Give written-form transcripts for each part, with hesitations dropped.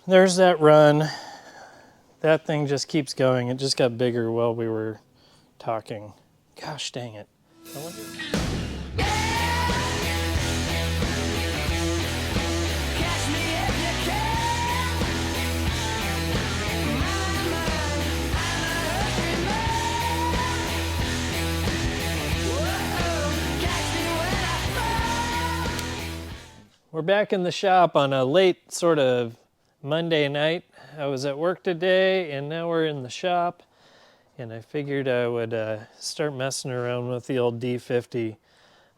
there's that run. That thing just keeps going. It just got bigger while we were talking. Gosh dang it. I wonder... We're back in the shop on a late sort of Monday night. I was at work today and now we're in the shop, and I figured I would start messing around with the old D50.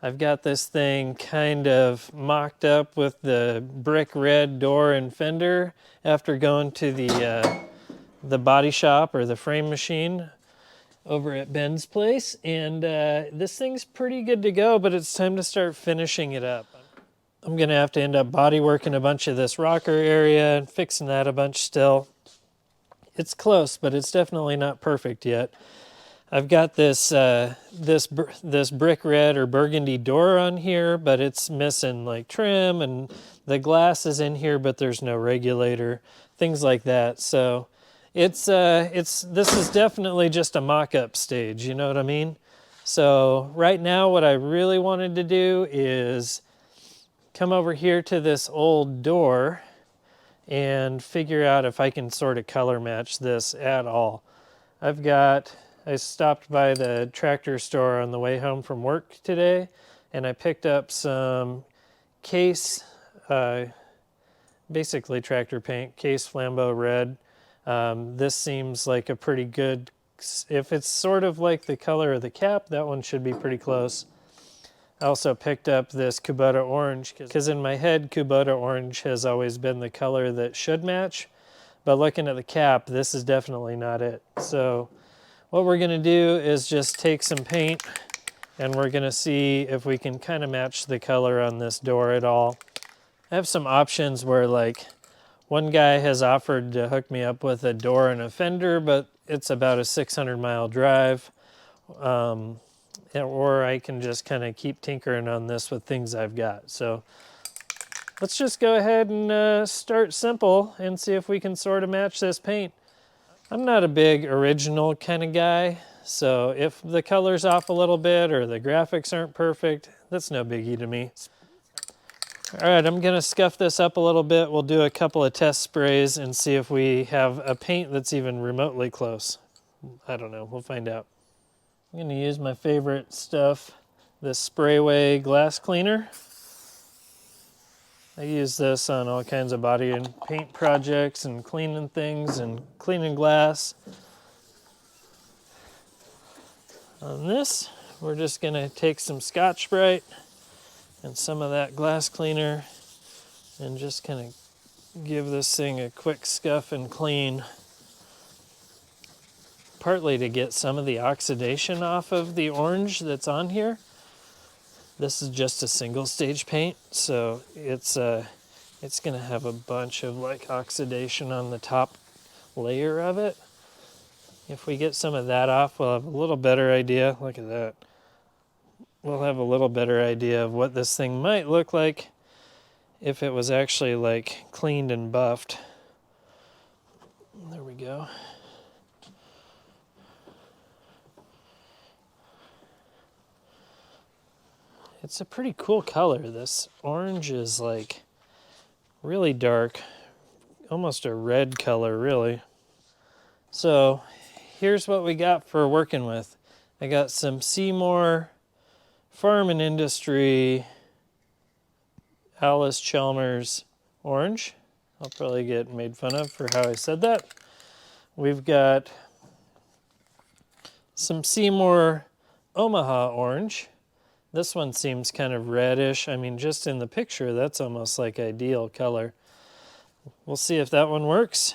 I've got this thing kind of mocked up with the brick red door and fender after going to the body shop or the frame machine over at Ben's place, and this thing's pretty good to go, but it's time to start finishing it up. I'm gonna have to end up bodyworking a bunch of this rocker area and fixing that a bunch still. It's close, but it's definitely not perfect yet. I've got this this brick red or burgundy door on here, but it's missing like trim, and the glass is in here, but there's no regulator, things like that. So this is definitely just a mock-up stage, you know what I mean? So right now what I really wanted to do is come over here to this old door and figure out if I can sort of color match this at all. I stopped by the tractor store on the way home from work today, and I picked up some case, basically tractor paint, case Flambeau red. This seems like a pretty good, if it's sort of like the color of the cap, that one should be pretty close. I also picked up this Kubota orange because in my head, Kubota orange has always been the color that should match, but looking at the cap, this is definitely not it. So what we're gonna do is just take some paint and we're gonna see if we can kind of match the color on this door at all. I have some options where, like, one guy has offered to hook me up with a door and a fender, but it's about a 600-mile drive. Or I can just kind of keep tinkering on this with things I've got. So let's just go ahead and start simple and see if we can sort of match this paint. I'm not a big original kind of guy, so if the color's off a little bit or the graphics aren't perfect, that's no biggie to me. All right, I'm gonna scuff this up a little bit. We'll do a couple of test sprays and see if we have a paint that's even remotely close. I don't know, we'll find out. I'm going to use my favorite stuff, this Sprayway glass cleaner. I use this on all kinds of body and paint projects and cleaning things and cleaning glass. On this, we're just going to take some Scotch-Brite and some of that glass cleaner and just kind of give this thing a quick scuff and clean. Partly to get some of the oxidation off of the orange that's on here. This is just a single stage paint, so it's gonna have a bunch of like oxidation on the top layer of it. If we get some of that off, we'll have a little better idea. Look at that. We'll have a little better idea of what this thing might look like if it was actually like cleaned and buffed. There we go. It's a pretty cool color. This orange is like really dark, almost a red color really. So here's what we got for working with. I got some Seymour Farm and Industry Alice Chalmers orange. I'll probably get made fun of for how I said that. We've got some Seymour Omaha orange. This one seems kind of reddish. I mean, just in the picture, that's almost like ideal color. We'll see if that one works.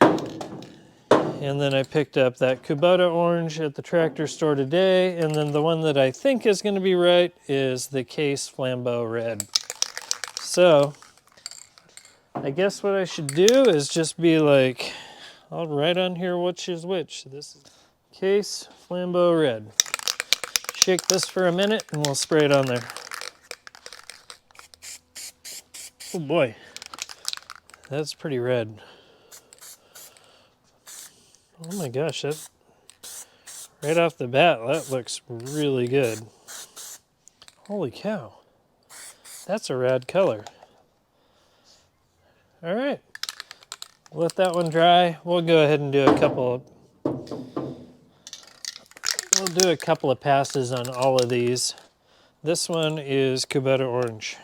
And then I picked up that Kubota orange at the tractor store today. And then the one that I think is going to be right is the Case Flambeau red. So I guess what I should do is just be like, I'll write on here which is which. This is Case Flambeau red. Shake this for a minute and we'll spray it on there. Oh boy. That's pretty red. Oh my gosh, that right off the bat, that looks really good. Holy cow. That's a rad color. All right, let that one dry. We'll go ahead and do a couple of passes on all of these. This one is Kubota Orange.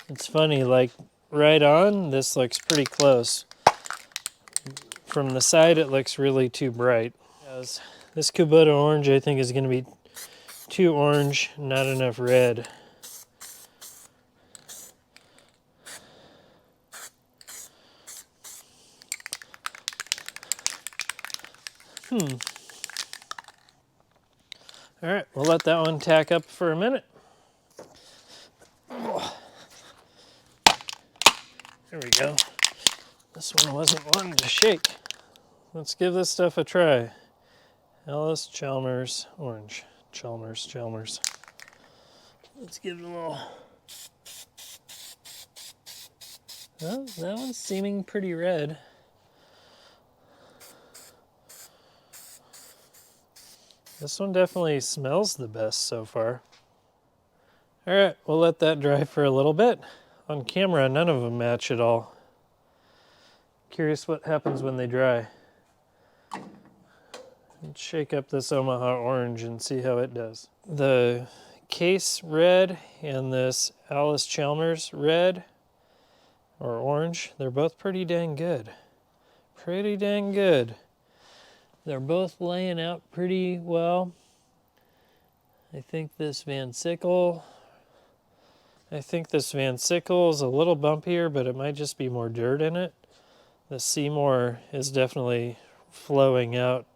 It's funny, like right on, this looks pretty close. From the side, it looks really too bright. This Kubota Orange, I think, is going to be too orange, not enough red. All right, we'll let that one tack up for a minute. There we go. This one wasn't wanting to shake. Let's give this stuff a try. Alice Chalmers Orange. Chalmers. Let's give it a little... Well, that one's seeming pretty red. This one definitely smells the best so far. All right, we'll let that dry for a little bit. On camera, none of them match at all. Curious what happens when they dry. Let's shake up this Omaha Orange and see how it does. The Case Red and this Alice Chalmers Red or Orange, they're both pretty dang good. Pretty dang good. They're both laying out pretty well. I think this Van Sickle is a little bumpier, but it might just be more dirt in it. The Seymour is definitely flowing out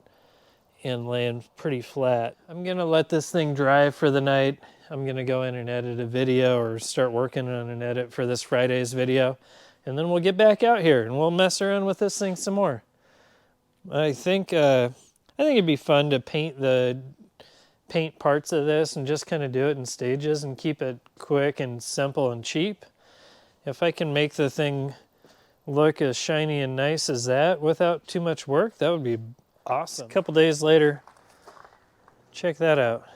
and laying pretty flat. I'm gonna let this thing dry for the night. I'm gonna go in and edit a video or start working on an edit for this Friday's video. And then we'll get back out here and we'll mess around with this thing some more. I think it'd be fun to paint parts of this and just kind of do it in stages and keep it quick and simple and cheap. If I can make the thing look as shiny and nice as that without too much work, that would be awesome. A couple days later, check that out.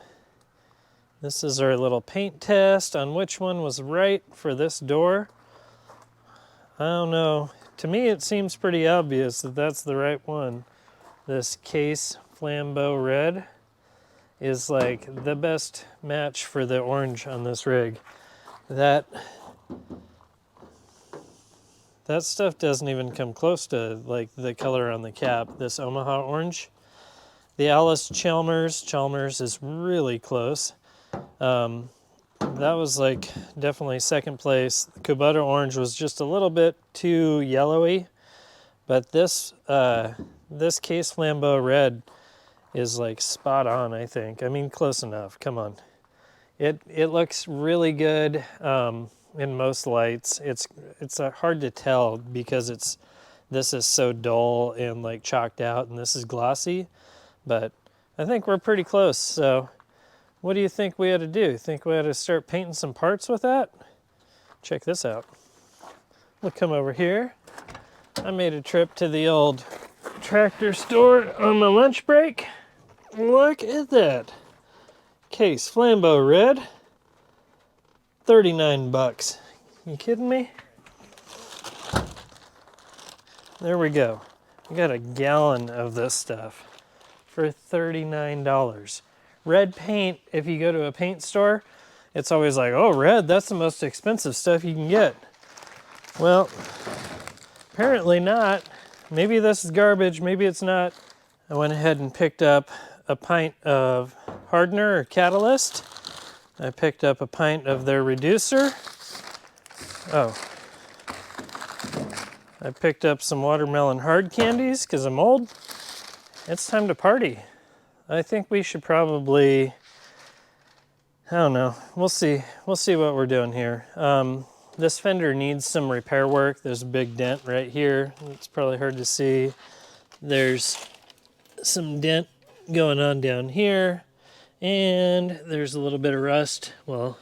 This is our little paint test on which one was right for this door. I don't know. To me, it seems pretty obvious that that's the right one. This Case Flambeau Red is like the best match for the orange on this rig. That stuff doesn't even come close to like the color on the cap, this Omaha Orange. The Alice Chalmers is really close. That was like definitely second place. The Kubota Orange was just a little bit too yellowy, but this Case Flambeau Red is like spot on, I think. I mean, close enough, come on. It looks really good in most lights. It's hard to tell because this is so dull and like chalked out and this is glossy, but I think we're pretty close. So what do you think we ought to do? Think we ought to start painting some parts with that? Check this out. We'll come over here. I made a trip to the old tractor store on my lunch break. Look at that. Case Flambeau Red. 39 bucks. You kidding me? There we go. We got a gallon of this stuff for $39. Red paint, if you go to a paint store, it's always like, oh, red, that's the most expensive stuff you can get. Well, apparently not. Maybe this is garbage, maybe it's not. I went ahead and picked up a pint of hardener or catalyst. I picked up a pint of their reducer. Oh. I picked up some watermelon hard candies because I'm old. It's time to party. I think we should probably, I don't know, we'll see what we're doing here. This fender needs some repair work. There's a big dent right here. It's probably hard to see. There's some dent going on down here, and there's a little bit of rust. Well,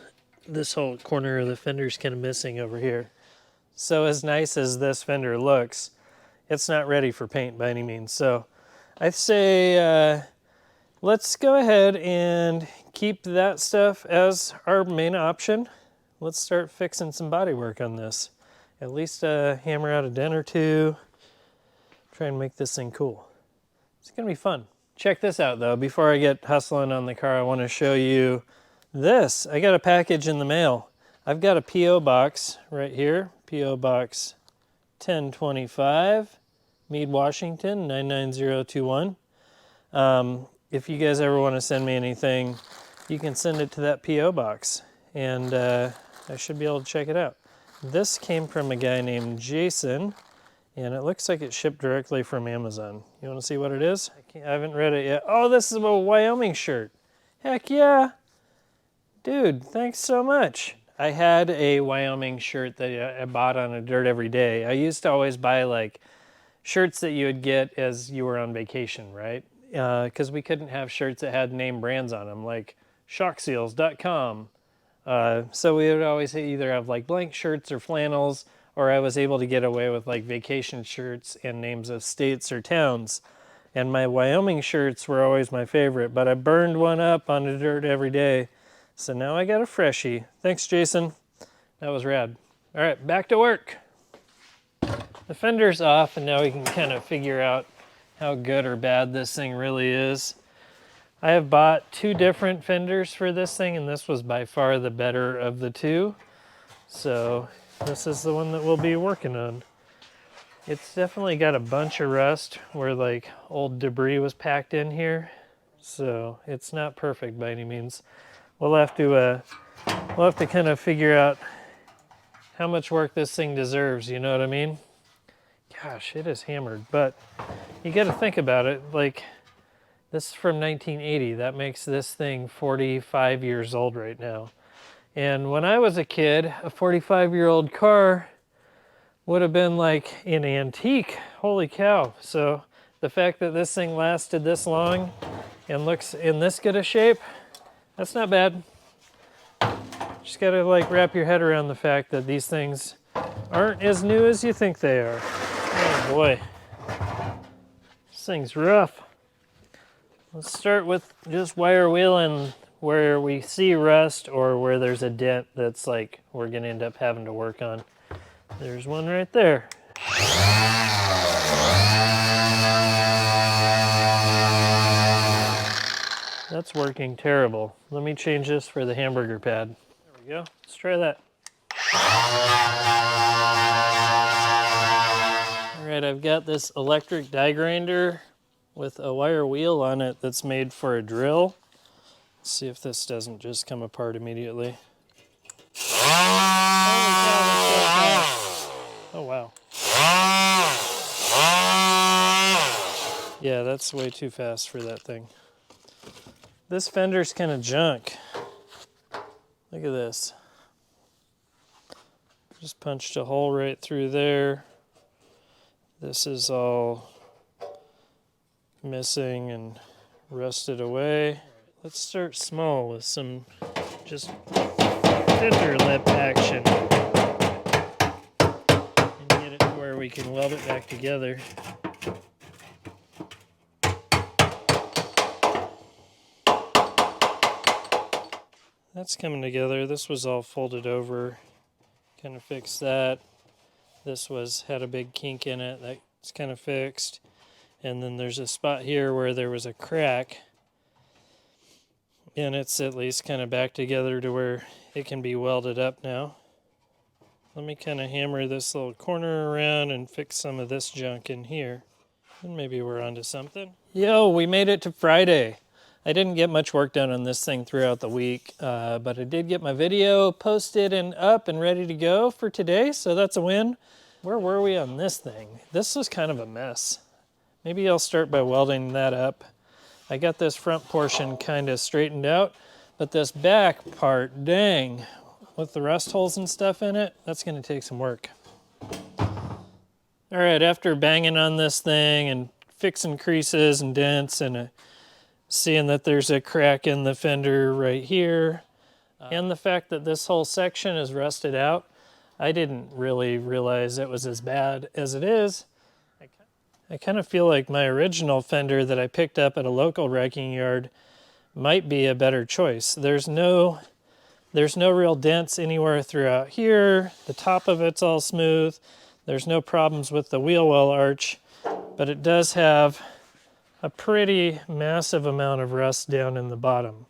this whole corner of the fender's kind of missing over here. So as nice as this fender looks, it's not ready for paint by any means. So I'd say let's go ahead and keep that stuff as our main option. Let's start fixing some bodywork on this. At least hammer out a dent or two. Try and make this thing cool. It's gonna be fun. Check this out though. Before I get hustling on the car, I want to show you this. I got a package in the mail. I've got a P.O. box right here. P.O. Box 1025, Mead, Washington, 99021. If you guys ever want to send me anything, you can send it to that P.O. box, and I should be able to check it out. This came from a guy named Jason, and it looks like it shipped directly from Amazon. You want to see what it is? I haven't read it yet. Oh, this is a Wyoming shirt. Heck yeah. Dude, thanks so much. I had a Wyoming shirt that I bought on a Dirt Every Day. I used to always buy like shirts that you would get as you were on vacation, right? Because we couldn't have shirts that had name brands on them, like shockseals.com. So we would always either have like blank shirts or flannels, or I was able to get away with like vacation shirts and names of states or towns. And my Wyoming shirts were always my favorite, but I burned one up on a Dirt Every Day. So now I got a freshie. Thanks, Jason. That was rad. All right, back to work. The fender's off, and now we can kind of figure out how good or bad this thing really is. I have bought 2 different fenders for this thing, and this was by far the better of the 2. So this is the one that we'll be working on. It's definitely got a bunch of rust where like old debris was packed in here. So it's not perfect by any means. We'll have to kind of figure out how much work this thing deserves, you know what I mean? Gosh, it is hammered, but you got to think about it. Like, this is from 1980. That makes this thing 45 years old right now. And when I was a kid, a 45-year-old car would have been like an antique. Holy cow. So the fact that this thing lasted this long and looks in this good a shape, that's not bad. Just gotta like wrap your head around the fact that these things aren't as new as you think they are. Oh boy, this thing's rough. Let's start with just wire wheeling where we see rust or where there's a dent that's like we're gonna end up having to work on. There's one right there. That's working terrible. Let me change this for the hamburger pad. There we go. Let's try that. All right, I've got this electric die grinder with a wire wheel on it that's made for a drill. Let's see if this doesn't just come apart immediately. Oh wow. Yeah, that's way too fast for that thing. This fender's kind of junk. Look at this. Just punched a hole right through there. This is all missing and rusted away. Let's start small with some just fender lip action and get it to where we can weld it back together. That's coming together. This was all folded over. Kind of fixed that. This had a big kink in it. That's kind of fixed. And then there's a spot here where there was a crack. And it's at least kind of back together to where it can be welded up now. Let me kind of hammer this little corner around and fix some of this junk in here. And maybe we're onto something. Yo, we made it to Friday. I didn't get much work done on this thing throughout the week, but I did get my video posted and up and ready to go for today, so that's a win. Where were we on this thing? This was kind of a mess. Maybe I'll start by welding that up. I got this front portion kind of straightened out, but this back part, dang, with the rust holes and stuff in it, that's going to take some work. All right, after banging on this thing and fixing creases and dents and seeing that there's a crack in the fender right here, And the fact that this whole section is rusted out, I didn't really realize it was as bad as it is. I kind of feel like my original Fender that I picked up at a local wrecking yard might be a better choice. There's no real dents anywhere throughout here. The top of it's all smooth. There's no problems with the wheel well arch, but it does have a pretty massive amount of rust down in the bottom.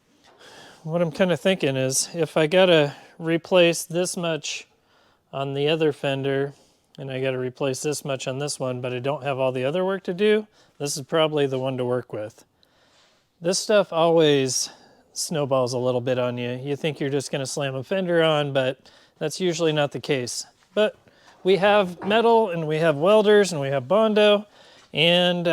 What I'm kind of thinking is if I gotta replace this much on the other Fender and I gotta replace this much on this one, but I don't have all the other work to do, this is probably the one to work with. This stuff always snowballs a little bit on you. You think you're just gonna slam a Fender on, but that's usually not the case. But we have metal and we have welders and we have Bondo, and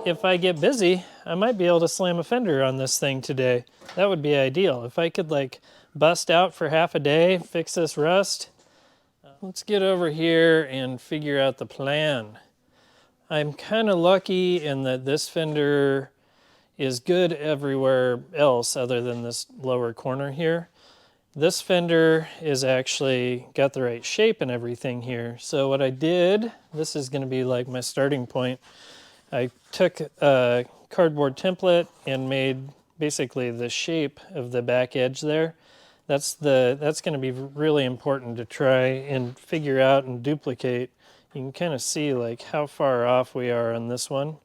if I get busy, I might be able to slam a Fender on this thing today. That would be ideal. If I could like bust out for half a day, fix this rust. Let's get over here and figure out the plan. I'm kind of lucky in that this Fender is good everywhere else other than this lower corner here. This Fender is actually got the right shape and everything here. So what I did, this is going to be like my starting point. I took a cardboard template and made basically the shape of the back edge there. That's going to be really important to try and figure out and duplicate. You can kind of see like how far off we are on this one.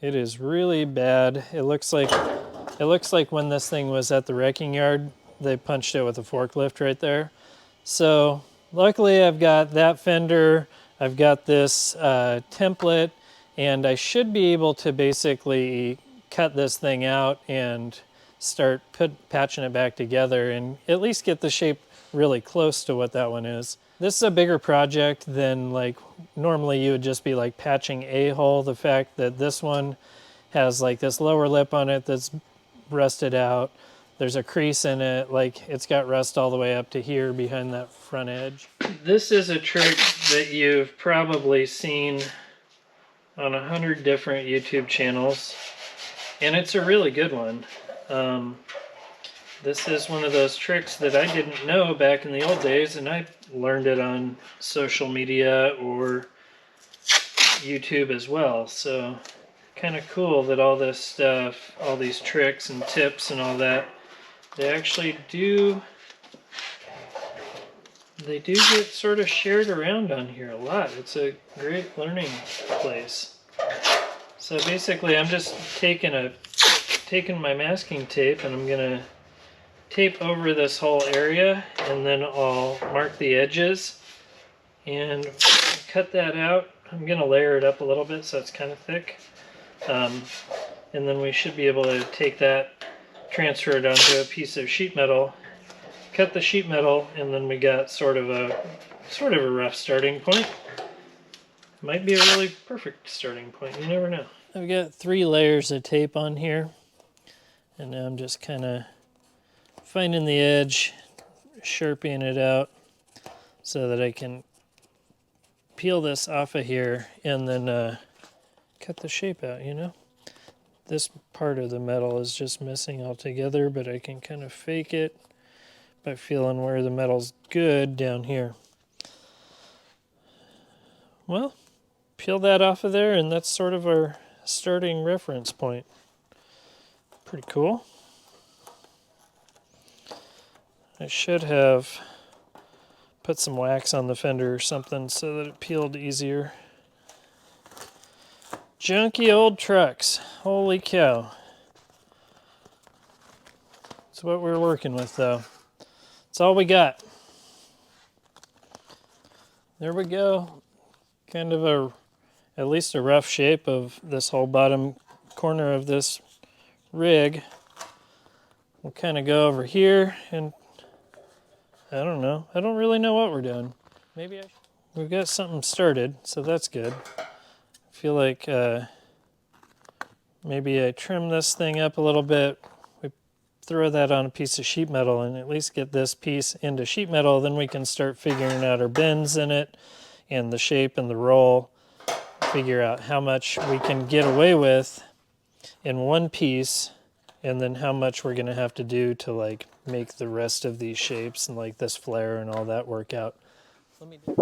It is really bad. It looks like when this thing was at the wrecking yard, they punched it with a forklift right there. So luckily I've got that Fender, I've got this template, and I should be able to basically cut this thing out and start patching it back together and at least get the shape really close to what that one is. This is a bigger project than like normally you would just be like patching a hole. The fact that this one has like this lower lip on it that's rusted out. There's a crease in it, like it's got rust all the way up to here behind that front edge. This is a trick that you've probably seen on 100 different YouTube channels, and it's a really good one. This is one of those tricks that I didn't know back in the old days, and I learned it on social media or YouTube as well. So kind of cool that all this stuff, all these tricks and tips and all that, they actually do get sort of shared around on here a lot. It's a great learning place. So basically I'm just taking my masking tape and I'm gonna tape over this whole area, and then I'll mark the edges and cut that out. I'm gonna layer it up a little bit so it's kind of thick. And then we should be able to take that, transfer it onto a piece of sheet metal, cut the sheet metal, and then we got sort of a rough starting point. Might be a really perfect starting point, you never know. I've got 3 layers of tape on here, and now I'm just kind of finding the edge, sharpening it out so that I can peel this off of here and then cut the shape out, you know? This part of the metal is just missing altogether, but I can kind of fake it by feeling where the metal's good down here. Well, peel that off of there, and that's sort of our starting reference point. Pretty cool. I should have put some wax on the fender or something so that it peeled easier. Junky old trucks. Holy cow. That's what we're working with, though. That's all we got. There we go. Kind of at least a rough shape of this whole bottom corner of this rig. We'll kind of go over here, and I don't know. I don't really know what we're doing. We've got something started, so that's good. I feel like maybe I trim this thing up a little bit. We throw that on a piece of sheet metal and at least get this piece into sheet metal. Then we can start figuring out our bends in it and the shape and the roll. Figure out how much we can get away with in one piece and then how much we're gonna have to do to like make the rest of these shapes and like this flare and all that work out. Let me do.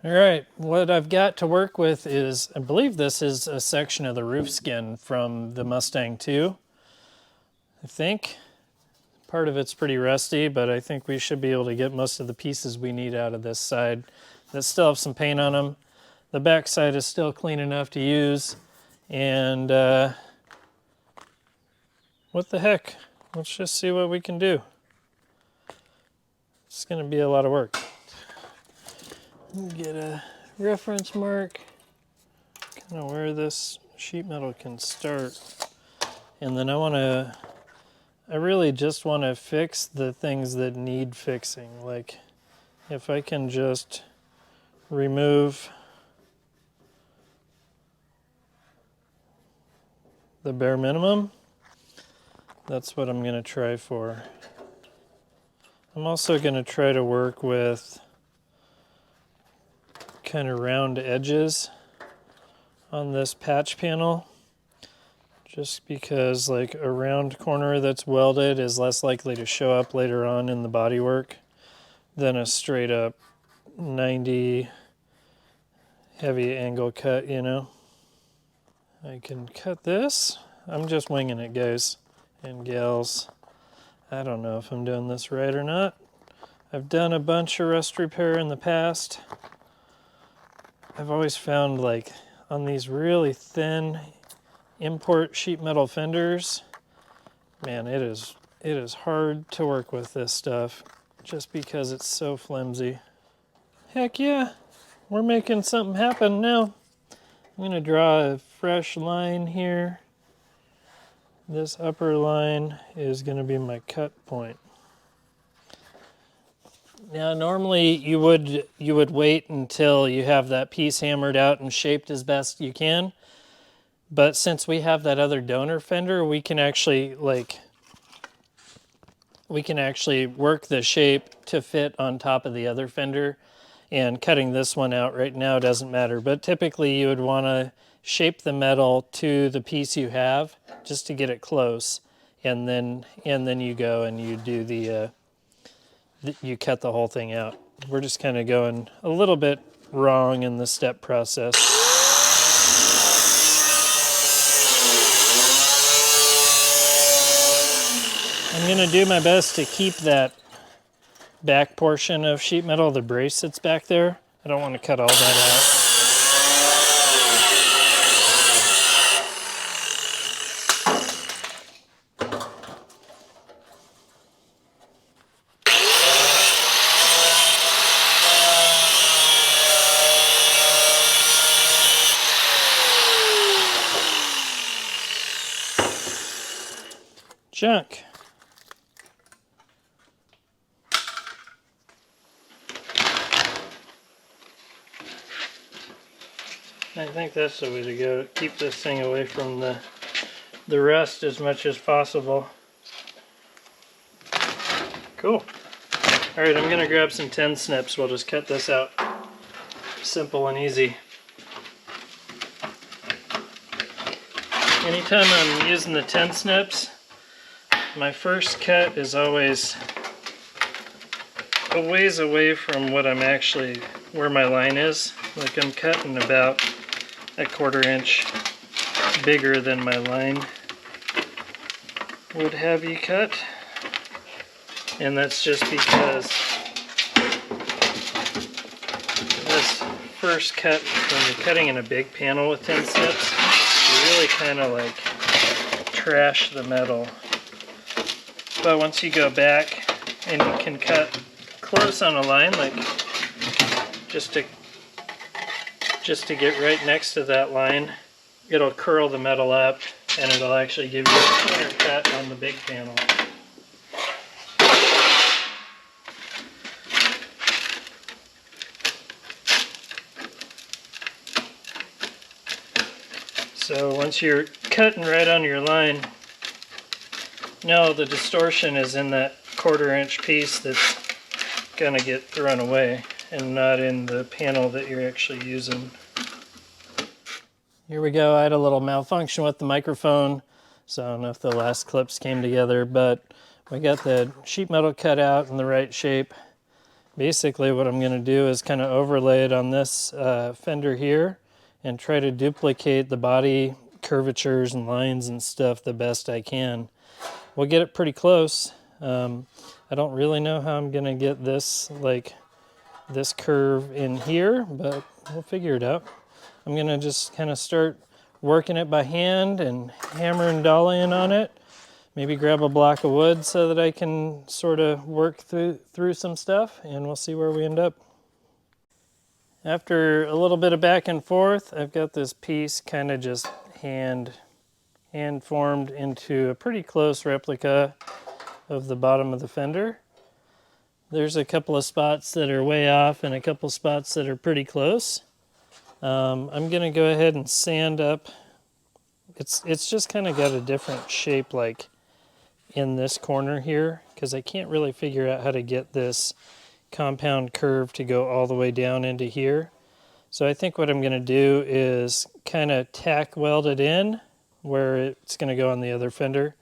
All right, what I've got to work with is, I believe this is a section of the roof skin from the Mustang 2. I think part of it's pretty rusty, but I think we should be able to get most of the pieces we need out of this side that still have some paint on them. The back side is still clean enough to use, and what the heck? Let's just see what we can do. It's going to be a lot of work. Get a reference mark, kind of where this sheet metal can start, and then I really just want to fix the things that need fixing. Like if I can just remove the bare minimum, that's what I'm going to try for. I'm also going to try to work with kind of round edges on this patch panel, just because like a round corner that's welded is less likely to show up later on in the bodywork than a straight up 90 heavy angle cut, you know. I can cut this. I'm just winging it, guys and gals. I don't know if I'm doing this right or not. I've done a bunch of rust repair in the past. I've always found like on these really thin import sheet metal fenders, man, it is hard to work with this stuff just because it's so flimsy. Heck yeah, we're making something happen now. I'm going to draw a fresh line here. This upper line is going to be my cut point. Now normally you would wait until you have that piece hammered out and shaped as best you can. But since we have that other donor fender, we can actually work the shape to fit on top of the other fender, and cutting this one out right now doesn't matter. But typically you would want to shape the metal to the piece you have just to get it close, and then you go and you do you cut the whole thing out. We're just kind of going a little bit wrong in the step process. I'm going to do my best to keep that back portion of sheet metal, the brace that's back there. I don't want to cut all that out. Junk. I think that's the way to go. Keep this thing away from the rust as much as possible. Cool. Alright, I'm going to grab some 10 snips. We'll just cut this out. Simple and easy. Anytime I'm using the 10 snips, my first cut is always a ways away from what I'm actually, where my line is. Like I'm cutting about a 1/4 inch bigger than my line would have you cut. And that's just because this first cut, when you're cutting in a big panel with 10 snips, you really kind of like trash the metal. But once you go back and you can cut close on a line, like just to get right next to that line, it'll curl the metal up and it'll actually give you a cleaner cut on the big panel. So once you're cutting right on your line, now the distortion is in that 1/4 inch piece that's gonna get thrown away and not in the panel that you're actually using. Here we go. I had a little malfunction with the microphone, so I don't know if the last clips came together, but we got the sheet metal cut out in the right shape. Basically what I'm going to do is kind of overlay it on this fender here and try to duplicate the body curvatures and lines and stuff the best I can. We'll get it pretty close. I don't really know how I'm going to get this, like this curve in here, but we'll figure it out. I'm going to just kind of start working it by hand and hammer and dollying on it. Maybe grab a block of wood so that I can sort of work through some stuff, and we'll see where we end up. After a little bit of back and forth, I've got this piece kind of just hand formed into a pretty close replica of the bottom of the fender. There's a couple of spots that are way off and a couple spots that are pretty close. I'm going to go ahead and sand up. It's just kind of got a different shape, like in this corner here, because I can't really figure out how to get this compound curve to go all the way down into here. So I think what I'm going to do is kind of tack weld it in where it's going to go on the other fender,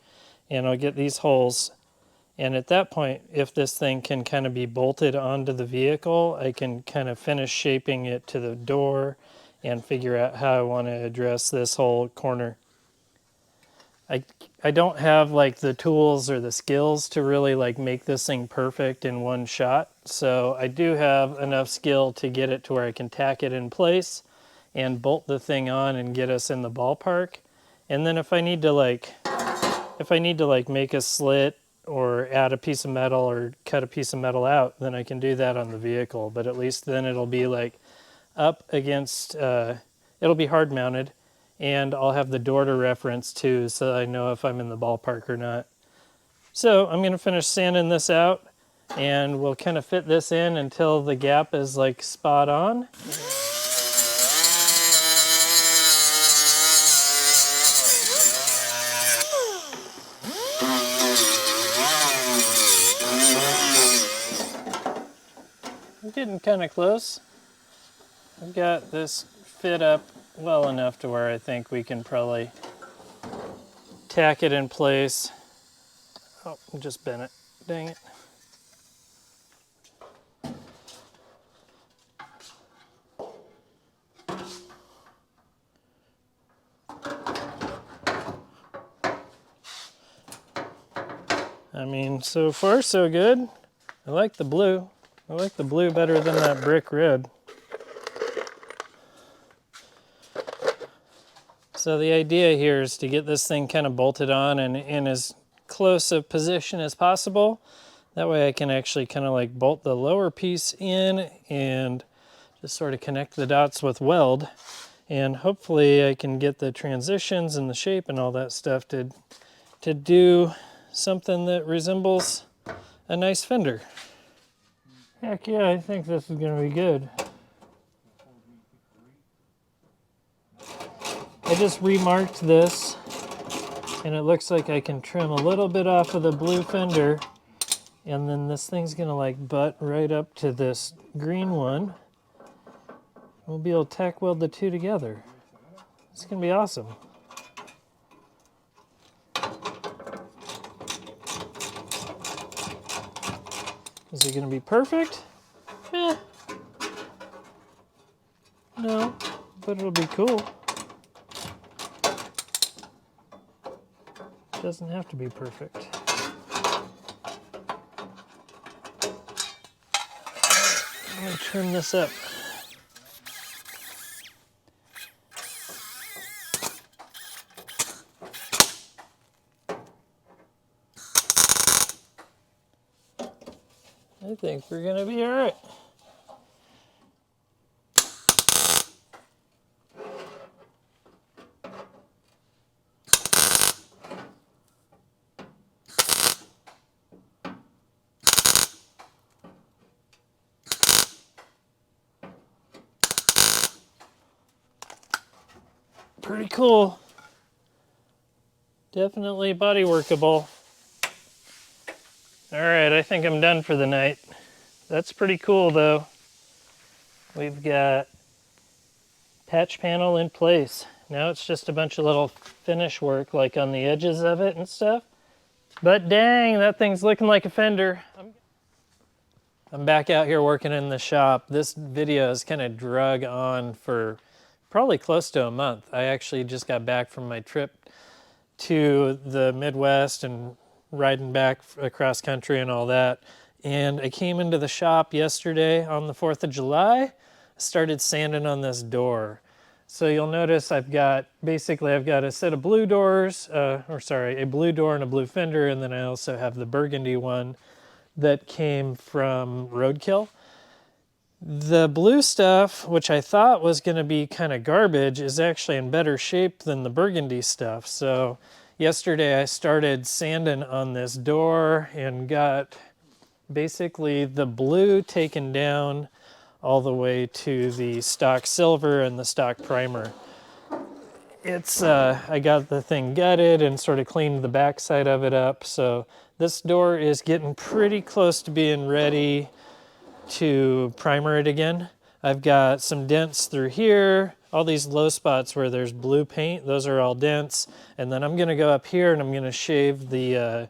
and I'll get these holes. And at that point, if this thing can kind of be bolted onto the vehicle, I can kind of finish shaping it to the door and figure out how I want to address this whole corner. I don't have like the tools or the skills to really like make this thing perfect in one shot. So I do have enough skill to get it to where I can tack it in place and bolt the thing on and get us in the ballpark. And then if I need to like make a slit or add a piece of metal or cut a piece of metal out, then I can do that on the vehicle. But at least then it'll be like up against, it'll be hard mounted, and I'll have the door to reference too, so I know if I'm in the ballpark or not. So I'm going to finish sanding this out, and we'll kind of fit this in until the gap is like spot on. I'm getting kind of close. I've got this fit up well enough to where I think we can probably tack it in place. Oh, I just bent it. Dang it. I mean, so far so good. I like the blue. I like the blue better than that brick red. So the idea here is to get this thing kind of bolted on and in as close a position as possible. That way I can actually kind of like bolt the lower piece in and just sort of connect the dots with weld. And hopefully I can get the transitions and the shape and all that stuff to do something that resembles a nice fender. Heck yeah, I think this is going to be good. I just remarked this, and it looks like I can trim a little bit off of the blue fender, and then this thing's going to like butt right up to this green one. We'll be able to tack weld the two together. It's going to be awesome. Is it going to be perfect? No, but it'll be cool. It doesn't have to be perfect. I'm going to trim this up. I think we're going to be all right. Pretty cool. Definitely body workable. All right, I think I'm done for the night. That's pretty cool though. We've got patch panel in place. Now it's just a bunch of little finish work like on the edges of it and stuff. But dang, that thing's looking like a Fender. I'm back out here working in the shop. This video is kind of drug on for probably close to a month. I actually just got back from my trip to the Midwest and riding back across country and all that. And I came into the shop yesterday on the 4th of July. I started sanding on this door. So you'll notice I've got a set of blue doors, a blue door and a blue fender, and then I also have the burgundy one that came from Roadkill. The blue stuff, which I thought was going to be kind of garbage, is actually in better shape than the burgundy stuff. So yesterday I started sanding on this door and got basically the blue taken down all the way to the stock silver and the stock primer. I got the thing gutted and sort of cleaned the back side of it up. So this door is getting pretty close to being ready to primer it again. I've got some dents through here, all these low spots where there's blue paint, those are all dents. And then I'm gonna go up here and I'm gonna shave the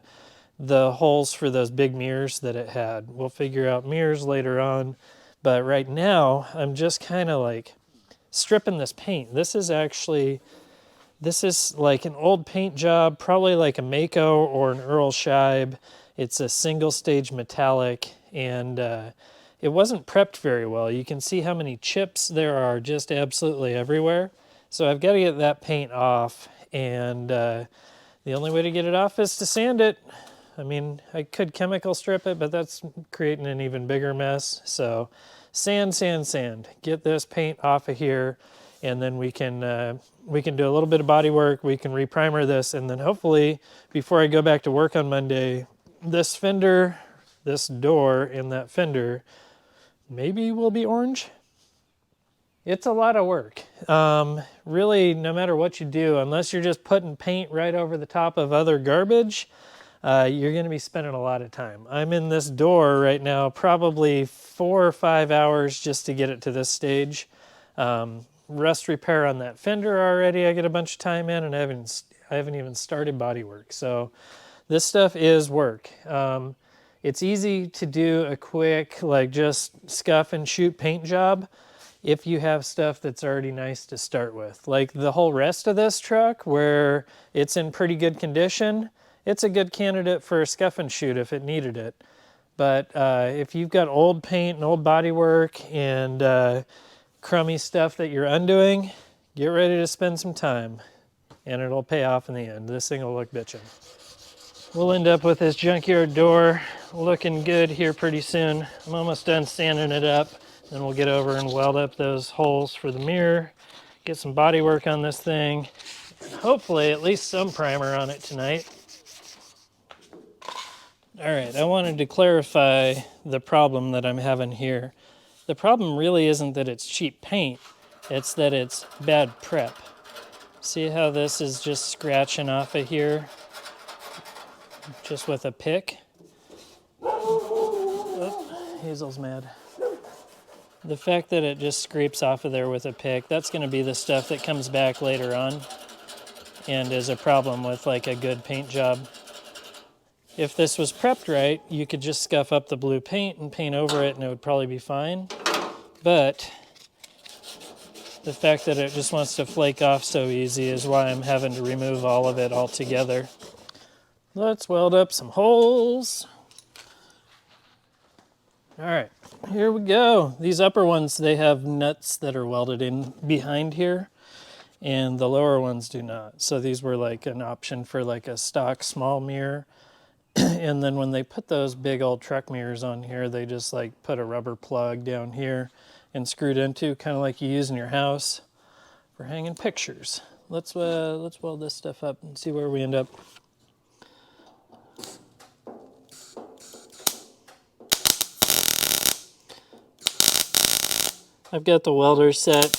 holes for those big mirrors that it had. We'll figure out mirrors later on. But right now, I'm just kind of like stripping this paint. This is like an old paint job, probably like a Mako or an Earl Scheib. It's a single stage metallic, and it wasn't prepped very well. You can see how many chips there are just absolutely everywhere. So I've got to get that paint off, and the only way to get it off is to sand it. I mean, I could chemical strip it, but that's creating an even bigger mess. So sand, sand, sand. Get this paint off of here, and then we can do a little bit of body work. We can reprimer this, and then hopefully, before I go back to work on Monday, this fender, this door, and that fender maybe will be orange. It's a lot of work. Really, no matter what you do, unless you're just putting paint right over the top of other garbage, you're going to be spending a lot of time. I'm in this door right now, probably 4 or 5 hours just to get it to this stage. Rust repair on that fender already, I get a bunch of time in, and I haven't even started Bodywork. So this stuff is work. It's easy to do a quick, like just scuff and shoot paint job if you have stuff that's already nice to start with. Like the whole rest of this truck, where it's in pretty good condition, it's a good candidate for a scuff and shoot if it needed it. But if you've got old paint and old bodywork and crummy stuff that you're undoing, get ready to spend some time, and it'll pay off in the end. This thing will look bitchin'. We'll end up with this junkyard door looking good here pretty soon. I'm almost done sanding it up. Then we'll get over and weld up those holes for the mirror, get some body work on this thing, and hopefully at least some primer on it tonight. All right, I wanted to clarify the problem that I'm having here. The problem really isn't that it's cheap paint, it's that it's bad prep. See how this is just scratching off of here, just with a pick? Oh, Hazel's mad. The fact that it just scrapes off of there with a pick, that's going to be the stuff that comes back later on and is a problem with like a good paint job. If this was prepped right, you could just scuff up the blue paint and paint over it and it would probably be fine. But the fact that it just wants to flake off so easy is why I'm having to remove all of it altogether. Let's weld up some holes. All right, here we go. These upper ones, they have nuts that are welded in behind here, and the lower ones do not. So these were like an option for like a stock small mirror. And then when they put those big old truck mirrors on here, they just like put a rubber plug down here and screwed into, kind of like you use in your house for hanging pictures. Let's weld this stuff up and see where we end up. I've got the welder set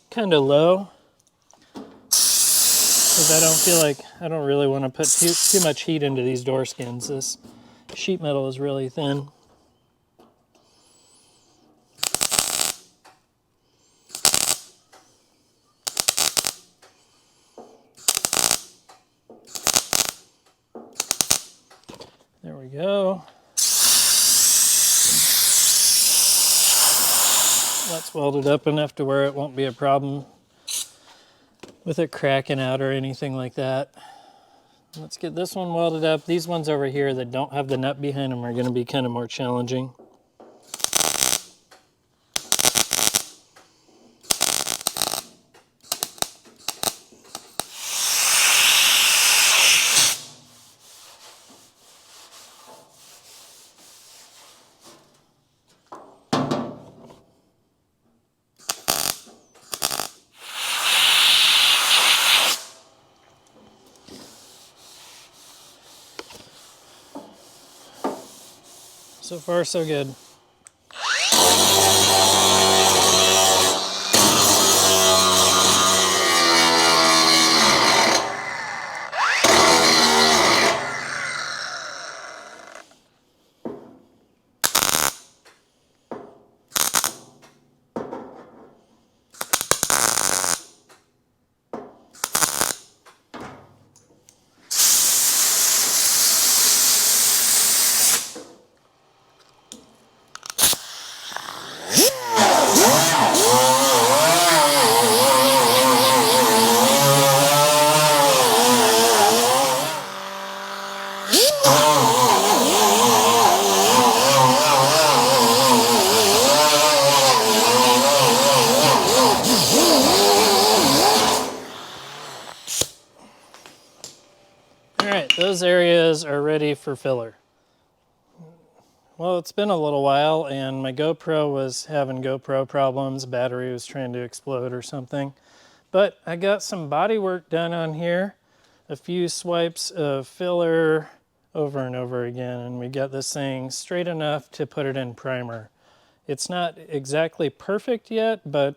kind of low because I don't really want to put too much heat into these door skins. This sheet metal is really thin. There we go. That's welded up enough to where it won't be a problem with it cracking out or anything like that. Let's get this one welded up. These ones over here that don't have the nut behind them are going to be kind of more challenging. So far, so good. Those areas are ready for filler. Well, it's been a little while and my GoPro was having GoPro problems. Battery was trying to explode or something. But I got some bodywork done on here. A few swipes of filler over and over again, and we got this thing straight enough to put it in primer. It's not exactly perfect yet, but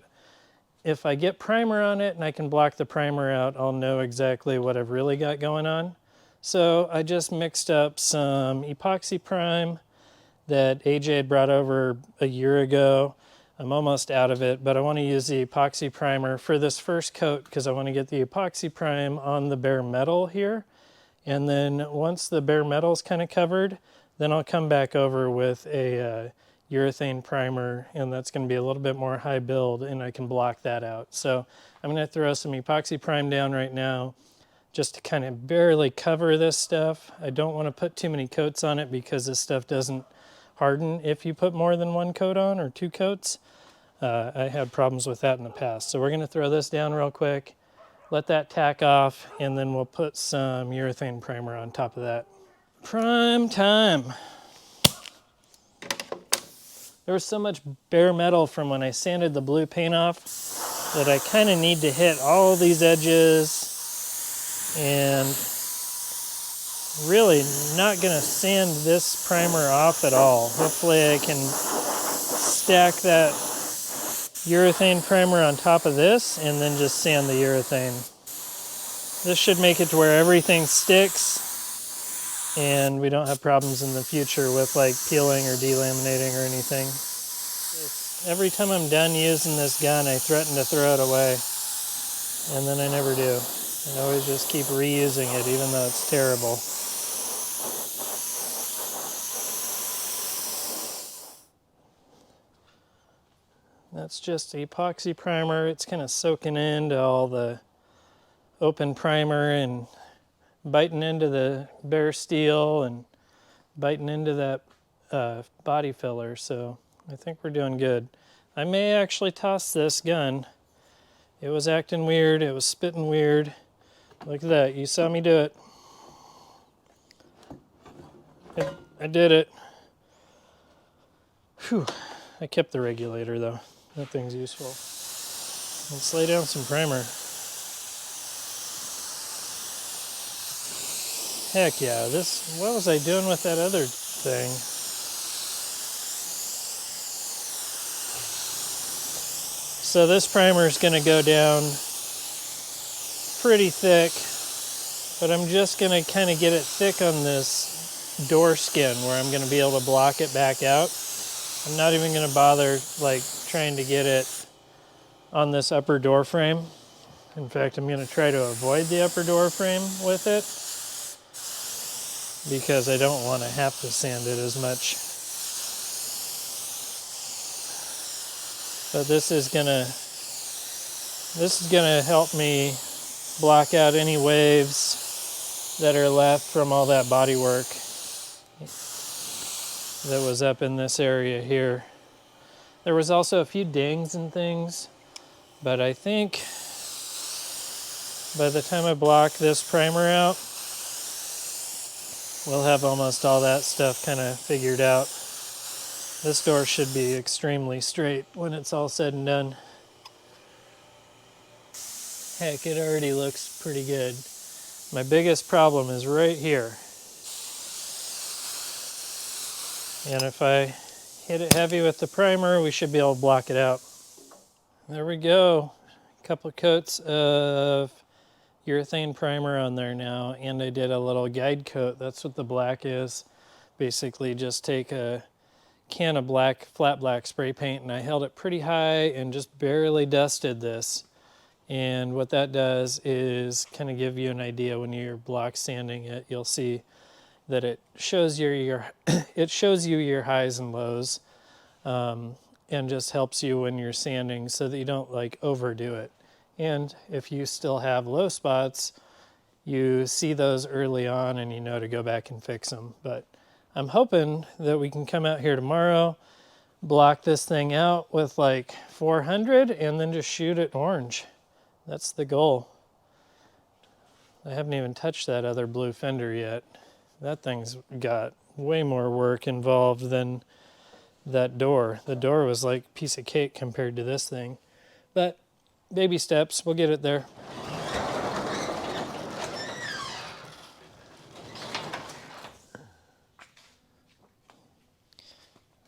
if I get primer on it and I can block the primer out, I'll know exactly what I've really got going on. So I just mixed up some epoxy prime that AJ had brought over a year ago. I'm almost out of it, but I want to use the epoxy primer for this first coat because I want to get the epoxy prime on the bare metal here. And then once the bare metal is kind of covered, then I'll come back over with a urethane primer, and that's going to be a little bit more high build, and I can block that out. So I'm going to throw some epoxy prime down right now, just to kind of barely cover this stuff. I don't want to put too many coats on it because this stuff doesn't harden if you put more than one coat on or two coats. I had problems with that in the past. So we're going to throw this down real quick, let that tack off, and then we'll put some urethane primer on top of that. Prime time. There was so much bare metal from when I sanded the blue paint off that I kind of need to hit all these edges, and really not going to sand this primer off at all. Hopefully I can stack that urethane primer on top of this and then just sand the urethane. This should make it to where everything sticks and we don't have problems in the future with like peeling or delaminating or anything. Every time I'm done using this gun, I threaten to throw it away, and then I never do. I always just keep reusing it, even though it's terrible. That's just epoxy primer. It's kind of soaking into all the open primer and biting into the bare steel and biting into that body filler, so I think we're doing good. I may actually toss this gun. It was acting weird. It was spitting weird. Look at that. You saw me do it. I did it. Whew. I kept the regulator though. That thing's useful. Let's lay down some primer. Heck yeah. What was I doing with that other thing? So this primer is going to go down pretty thick, but I'm just going to kind of get it thick on this door skin where I'm going to be able to block it back out. I'm not even going to bother like trying to get it on this upper door frame. In fact, I'm going to try to avoid the upper door frame with it. because I don't want to have to sand it as much. But this is gonna help me block out any waves that are left from all that bodywork that was up in this area here. There was also a few dings and things, but I think by the time I block this primer out, we'll have almost all that stuff kind of figured out. This door should be extremely straight when it's all said and done. Heck, it already looks pretty good. My biggest problem is right here. And if I hit it heavy with the primer, we should be able to block it out. There we go. A couple coats of urethane primer on there now, and I did a little guide coat. That's what the black is. Basically just take a can of black, flat black spray paint, and I held it pretty high and just barely dusted this. And what that does is kind of give you an idea when you're block sanding it. You'll see that it shows your it shows you your highs and lows, and just helps you when you're sanding so that you don't like overdo it. And if you still have low spots, you see those early on and you know to go back and fix them. But I'm hoping that we can come out here tomorrow, block this thing out with like 400 and then just shoot it orange. That's the goal. I haven't even touched that other blue Fender yet. That thing's got way more work involved than that door. The door was like a piece of cake compared to this thing. But baby steps, we'll get it there.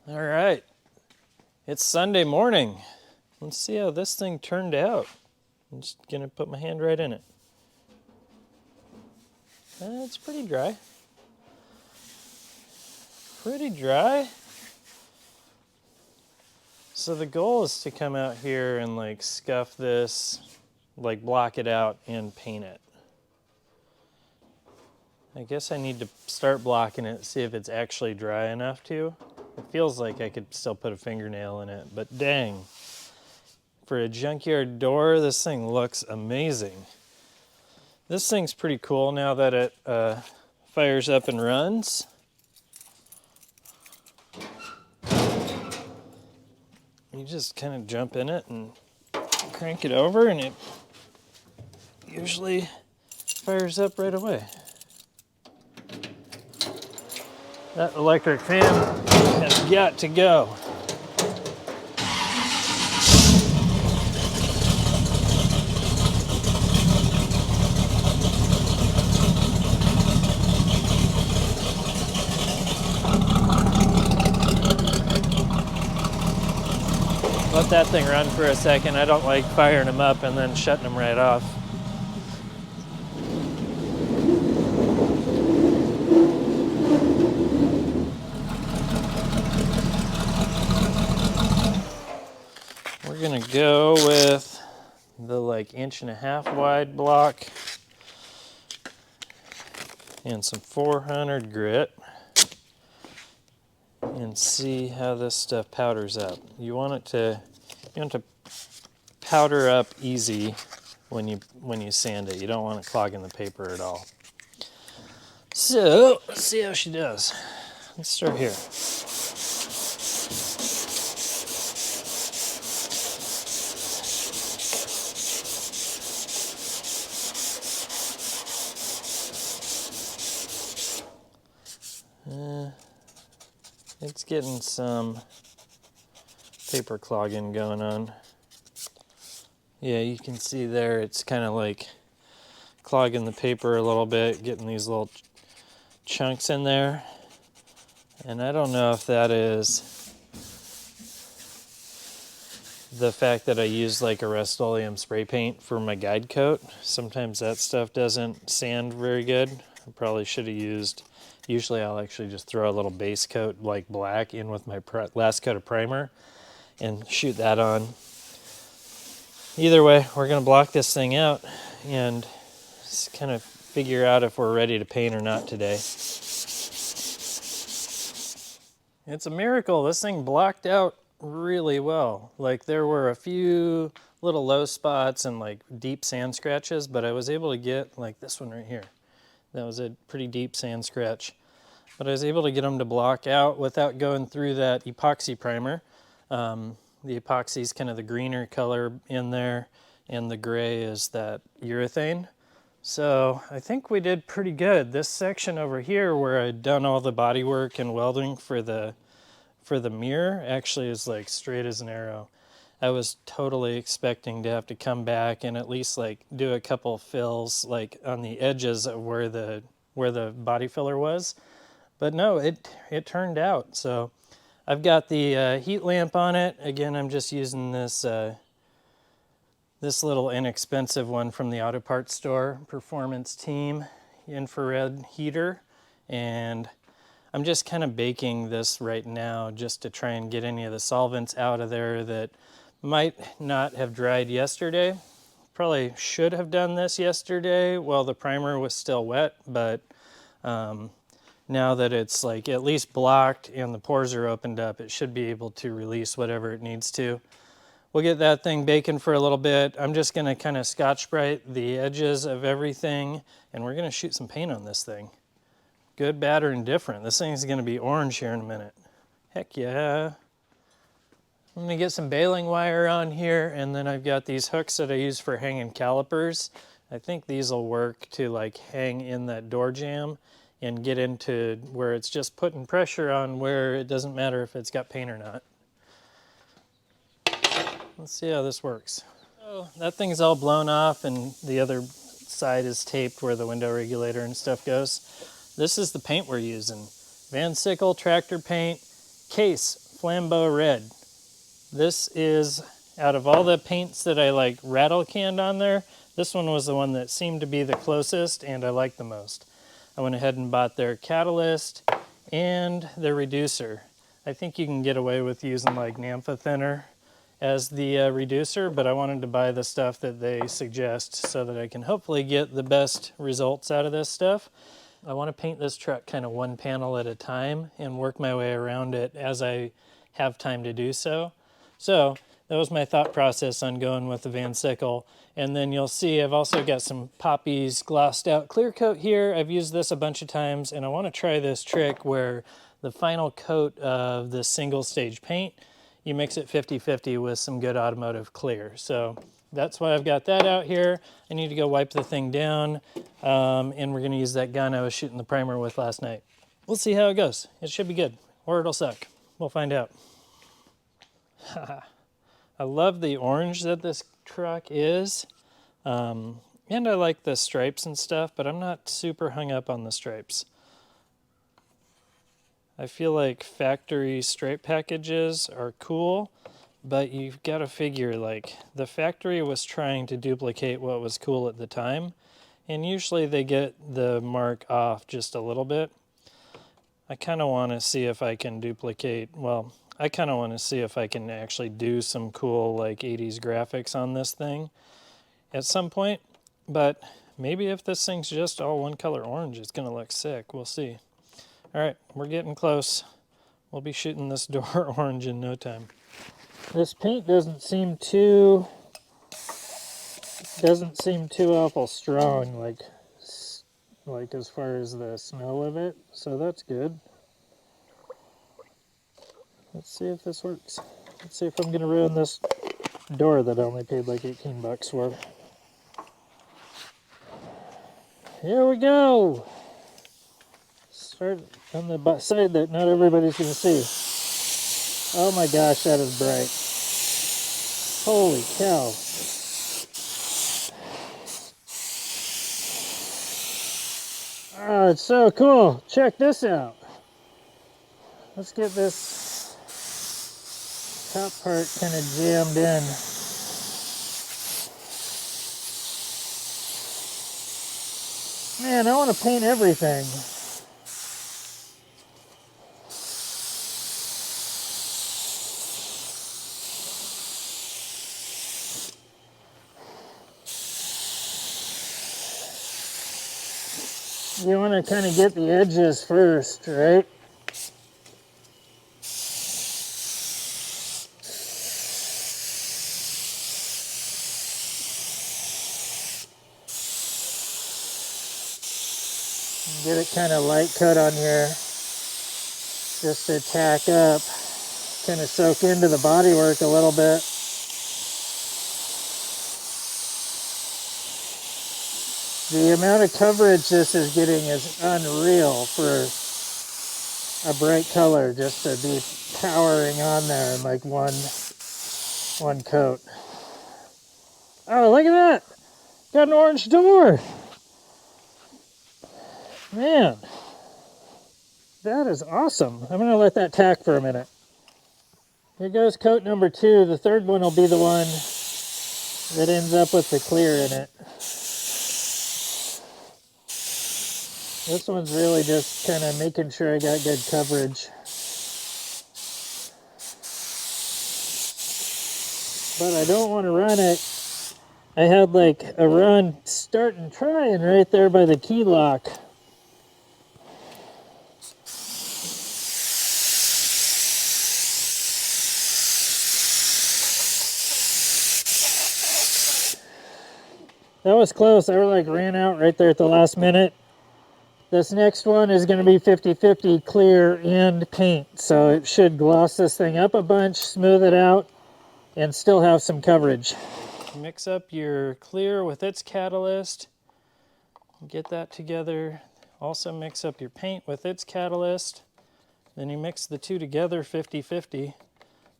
All right, it's Sunday morning. Let's see how this thing turned out. I'm just gonna put my hand right in it. It's pretty dry. Pretty dry. So the goal is to come out here and like scuff this, like block it out and paint it. I guess I need to start blocking it, see if it's actually dry enough to. It feels like I could still put a fingernail in it, but dang. For a junkyard door, this thing looks amazing. This thing's pretty cool now that it fires up and runs. You just kind of jump in it and crank it over and it usually fires up right away. That electric fan has got to go. Let that thing run for a second. I don't like firing them up and then shutting them right off. We're gonna go with the like 1.5 inch wide block and some 400 grit and see how this stuff powders up. You want to powder up easy when you sand it. You don't want it clogging the paper at all. So let's see how she does. Let's start here. It's getting some paper clogging going on. Yeah, you can see there it's kind of like clogging the paper a little bit, getting these little chunks in there. And I don't know if that is the fact that I used like a Rust-Oleum spray paint for my guide coat. Sometimes that stuff doesn't sand very good. I probably should have used, usually I'll actually just throw a little base coat like black in with my last coat of primer and shoot that on. Either way, we're gonna block this thing out and just kind of figure out if we're ready to paint or not today. It's a miracle. This thing blocked out really well. Like there were a few little low spots and like deep sand scratches, but I was able to get like this one right here. That was a pretty deep sand scratch. But I was able to get them to block out without going through that epoxy primer. The epoxy is kind of the greener color in there, and the gray is that urethane. So I think we did pretty good. This section over here where I'd done all the bodywork and welding for the mirror actually is like straight as an arrow. I was totally expecting to have to come back and at least like do a couple fills like on the edges of where the body filler was. But no, it turned out. So I've got the heat lamp on it. Again, I'm just using this this little inexpensive one from the auto parts store, Performance Team infrared heater. And I'm just kind of baking this right now just to try and get any of the solvents out of there that might not have dried yesterday. Probably should have done this yesterday while the primer was still wet, but now that it's like at least blocked and the pores are opened up, it should be able to release whatever it needs to. We'll get that thing baking for a little bit. I'm just gonna kind of Scotch-Brite the edges of everything, and we're gonna shoot some paint on this thing. Good, bad, or indifferent. This thing's gonna be orange here in a minute. Heck yeah. I'm gonna get some baling wire on here, and then I've got these hooks that I use for hanging calipers. I think these will work to like hang in that door jamb and get into where it's just putting pressure on where it doesn't matter if it's got paint or not. Let's see how this works. So that thing's all blown off and the other side is taped where the window regulator and stuff goes. This is the paint we're using. Van Sickle tractor paint, Case Flambeau Red. This is, out of all the paints that I like rattle canned on there, this one was the one that seemed to be the closest and I liked the most. I went ahead and bought their catalyst and their reducer. I think you can get away with using like naphtha thinner as the reducer, but I wanted to buy the stuff that they suggest so that I can hopefully get the best results out of this stuff. I want to paint this truck kind of one panel at a time and work my way around it as I have time to do so. So that was my thought process on going with the Van Sickle. And then you'll see I've also got some Poppy's glossed out clear coat here. I've used this a bunch of times and I want to try this trick where the final coat of the single stage paint, you mix it 50-50 with some good automotive clear. So that's why I've got that out here. I need to go wipe the thing down, and we're gonna use that gun I was shooting the primer with last night. We'll see how it goes. It should be good, or it'll suck. We'll find out. I love the orange that this truck is, and I like the stripes and stuff, but I'm not super hung up on the stripes. I feel like factory stripe packages are cool, but you've got to figure like the factory was trying to duplicate what was cool at the time, and usually they get the mark off just a little bit. I kind of want to see if I can duplicate, well, I kind of want to see if I can actually do some cool like 80s graphics on this thing at some point, but maybe if this thing's just all one color orange, it's going to look sick. We'll see. All right, we're getting close. We'll be shooting this door orange in no time. This paint doesn't seem too awful strong, like as far as the smell of it, so that's good. Let's see if this works. Let's see if I'm gonna ruin this door that I only paid like 18 bucks for. Here we go. Start on the side that not everybody's gonna see. Oh my gosh, that is bright. Holy cow. Oh, it's so cool. Check this out. Let's get this top part kind of jammed in. Man, I want to paint everything. You want to kind of get the edges first, right? Get it kind of light coat on here just to tack up, kind of soak into the bodywork a little bit. The amount of coverage this is getting is unreal for a bright color, just to be powering on there in like one coat. Oh, look at that! Got an orange door! Man, that is awesome. I'm going to let that tack for a minute. Here goes coat number 2. The third one will be the one that ends up with the clear in it. This one's really just kind of making sure I got good coverage. But I don't want to run it. I had like a run start and trying right there by the key lock. That was close. I like ran out right there at the last minute. This next one is going to be 50-50 clear and paint. So it should gloss this thing up a bunch, smooth it out, and still have some coverage. Mix up your clear with its catalyst. Get that together. Also mix up your paint with its catalyst. Then you mix the two together 50-50.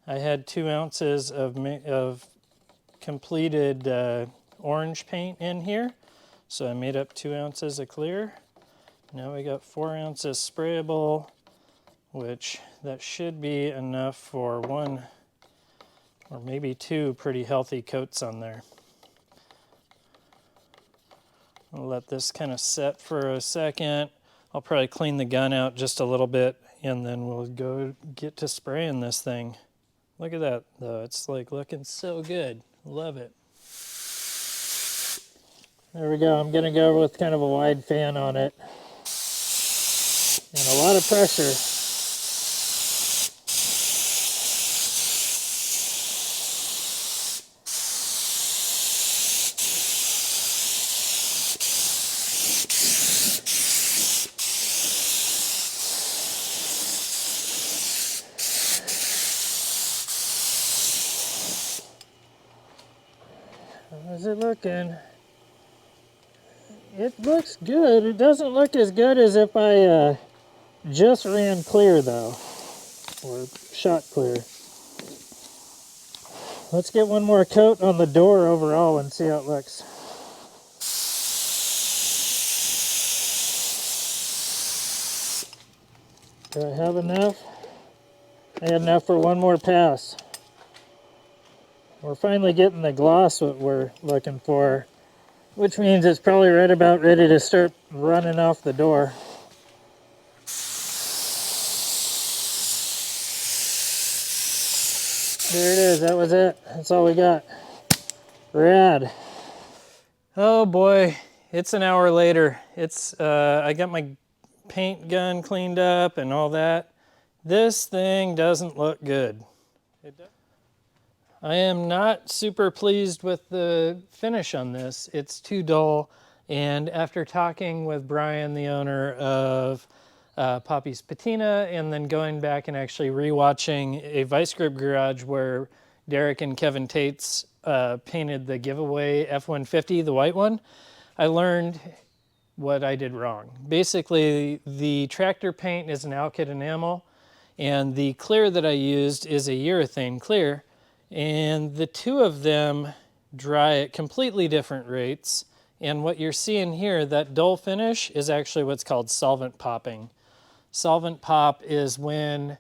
I had 2 ounces of completed orange paint in here, so I made up 2 ounces of clear. Now we got 4 ounces sprayable, which that should be enough for 1 or maybe 2 pretty healthy coats on there. I'll let this kind of set for a second. I'll probably clean the gun out just a little bit, and then we'll go get to spraying this thing. Look at that though, it's like looking so good. Love it. There we go. I'm going to go with kind of a wide fan on it. And a lot of pressure. How's it looking? It looks good. It doesn't look as good as if I just ran clear though, or shot clear. Let's get one more coat on the door overall and see how it looks. Do I have enough? I had enough for one more pass. We're finally getting the gloss what we're looking for, which means it's probably right about ready to start running off the door. There it is, that was it. That's all we got. Rad. Oh boy, it's an hour later. I got my paint gun cleaned up and all that. This thing doesn't look good. I am not super pleased with the finish on this. It's too dull, and after talking with Brian, the owner of Poppy's Patina, and then going back and actually rewatching a Vice Grip Garage where Derek and Kevin Tates painted the giveaway F-150, the white one, I learned what I did wrong. Basically, the tractor paint is an alkyd enamel, and the clear that I used is a urethane clear. And the two of them dry at completely different rates. And what you're seeing here, that dull finish, is actually what's called solvent popping. Solvent pop is when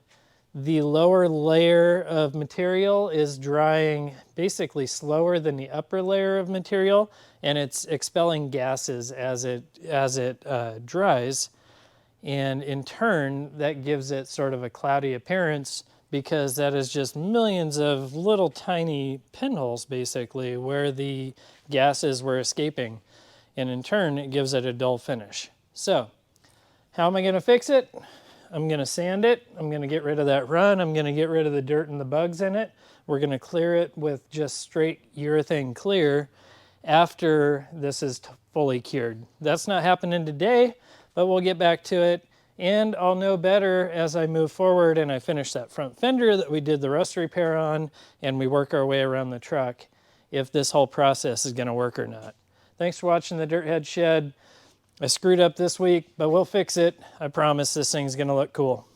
the lower layer of material is drying basically slower than the upper layer of material, and it's expelling gases as it dries. And in turn, that gives it sort of a cloudy appearance, because that is just millions of little tiny pinholes basically where the gases were escaping, and in turn it gives it a dull finish. So how am I going to fix it? I'm going to sand it. I'm going to get rid of that run. I'm going to get rid of the dirt and the bugs in it. We're going to clear it with just straight urethane clear after this is fully cured. That's not happening today, but we'll get back to it. And I'll know better as I move forward and I finish that front fender that we did the rust repair on and we work our way around the truck, if this whole process is going to work or not. Thanks for watching the Dirthead Shed. I screwed up this week, but we'll fix it. I promise this thing's going to look cool.